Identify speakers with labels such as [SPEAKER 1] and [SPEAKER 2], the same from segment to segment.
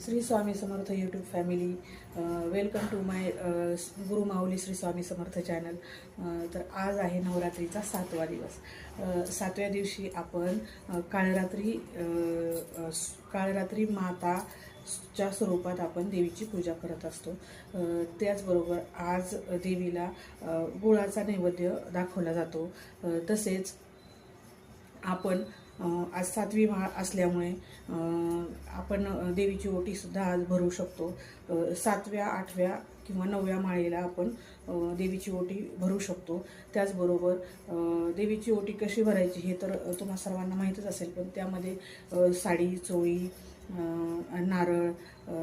[SPEAKER 1] Shri Swami Samarth YouTube family, welcome to my Guru Mauli Shri Swami Samarth channel. तर आज आहे नवरात्रीचा 7वा दिवस. 7व्या दिवशी आपण काळरात्री माताच्या स्वरूपात आपण देवीची पूजा करत असतो. त्याचबरोबर आज देवीला गुळाचा नैवेद्य दाखवला जातो. तसेच आपण आज 7वी माळ असल्यामुळे आपण देवीची ओटीसुद्धा आज भरू शकतो. 7व्या 8व्या किंवा 9व्या माळेला आपण देवीची ओटी भरू शकतो. त्याचबरोबर देवीची ओटी कशी भरायची हे तर तुम्हा सर्वांना माहीतच असेल, पण त्यामध्ये साडी, चोळी, नारळ,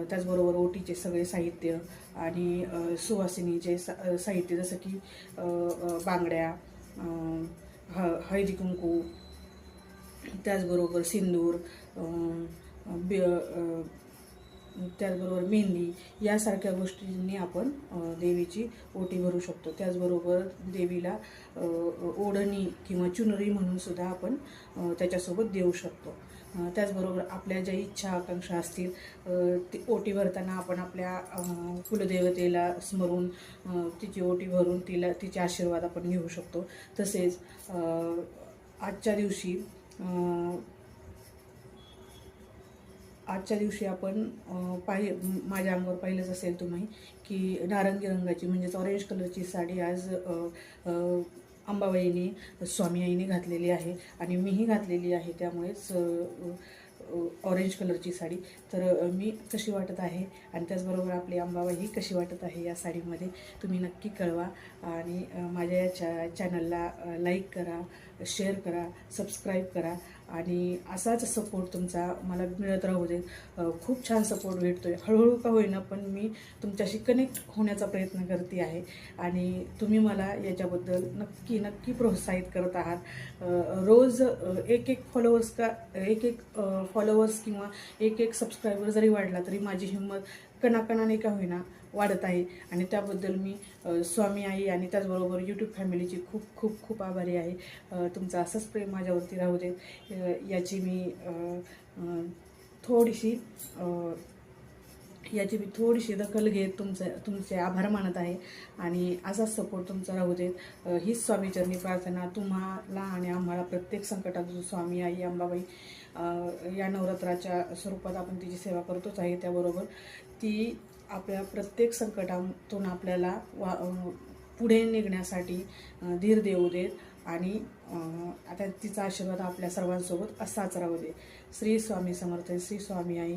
[SPEAKER 1] त्याचबरोबर ओटीचे सगळे साहित्य आणि सुवासिनीचे साहित्य जसं की बांगड्या, हळदी कुंकू, त्याचबरोबर सिंदूर, त्याचबरोबर मेहंदी यासारख्या गोष्टींनी आपण देवीची ओटी भरू शकतो. त्याचबरोबर देवीला ओढणी किंवा चुनरी म्हणून सुद्धा आपण त्याच्यासोबत देऊ शकतो. त्याचबरोबर आपल्या ज्या इच्छा आकांक्षा असतील ती ओटी भरताना आपण आपल्या कुलदेवतेला स्मरून तिची ओटी भरून तिचे आशीर्वाद आपण घेऊ शकतो. तसेच आजच्या दिवशी आपण माझ्या अंगावर पाहिलंच असेल तुम्ही की नारंगी रंगाची म्हणजेच ऑरेंज कलरची साडी आज अंबाबाईने स्वामी आईने घातलेली आहे आणि मीही घातलेली आहे. त्यामुळेच ऑरेंज कलरची साडी. तर मी कशी वाटत आहे आणि त्याचबरोबर आपली अंबाबाई ही कशी वाटत आहे या साडीमध्ये तुम्ही नक्की कळवा. आणि माझ्या या चॅनलला लाईक करा, शेअर करा, सबस्क्राईब करा आणि असाच सपोर्ट तुमचा मला मिळत राहू दे. खूप छान सपोर्ट भेटतो आहे, हळूहळू का होईना पण मी तुमच्याशी कनेक्ट होण्याचा प्रयत्न करते आहे आणि तुम्ही मला याच्याबद्दल नक्की प्रोत्साहित करत आहात. रोज एक फॉलोवर्स किंवा एक सबस्क्रायबर जरी वाढला तरी माझी हिंमत कणाकणाने का होईना वाढत आहे आणि त्याबद्दल मी स्वामी आई आणि त्याचबरोबर यूट्यूब फॅमिलीची खूप आभारी आहे. तुमचं असंच प्रेम माझ्यावरती राहू दे याची मी थोडीशी दखल घेत तुमचे आभार मानत आहे आणि असाच सपोर्ट तुमचा राहू देत. हीच स्वामीचरणी प्रार्थना तुम्हाला आणि आम्हाला प्रत्येक संकटात जो स्वामी आई अंबाबाई या नवरात्राच्या स्वरूपात आपण तिची सेवा करतोच आहे. त्याबरोबर ती आपल्या प्रत्येक संकटातून आपल्याला पुढे निघण्यासाठी धीर देऊ देत आणि आता तिचा आशीर्वाद आपल्या सर्वांसोबत असाच राहू दे. श्री स्वामी समर्थ, श्री स्वामी आई.